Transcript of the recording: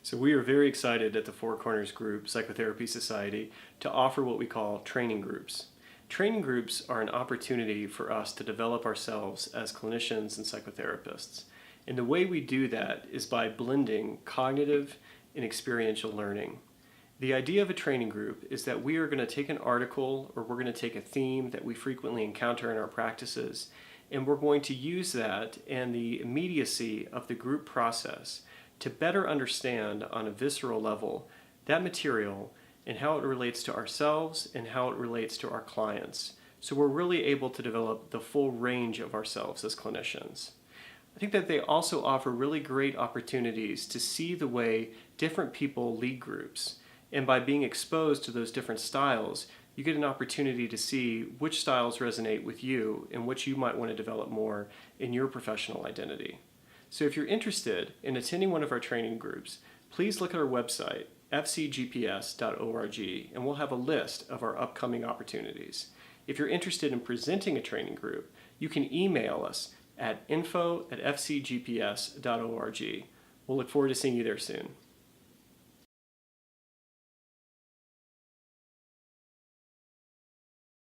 So we are very excited at the Four Corners Group Psychotherapy Society to offer what we call training groups. Training groups are an opportunity for us to develop ourselves as clinicians and psychotherapists. And the way we do that is by blending cognitive and experiential learning. The idea of a training group is that we are going to take an article or we're going to take a theme that we frequently encounter in our practices, and we're going to use that and the immediacy of the group process to better understand on a visceral level that material and how it relates to ourselves and how it relates to our clients. So we're really able to develop the full range of ourselves as clinicians. I think that they also offer really great opportunities to see the way different people lead groups. And by being exposed to those different styles, you get an opportunity to see which styles resonate with you and which you might want to develop more in your professional identity. So if you're interested in attending one of our training groups, please look at our website, FCGPS.org, and we'll have a list of our upcoming opportunities. If you're interested in presenting a training group, you can email us at info@fcgps.org. We'll look forward to seeing you there soon.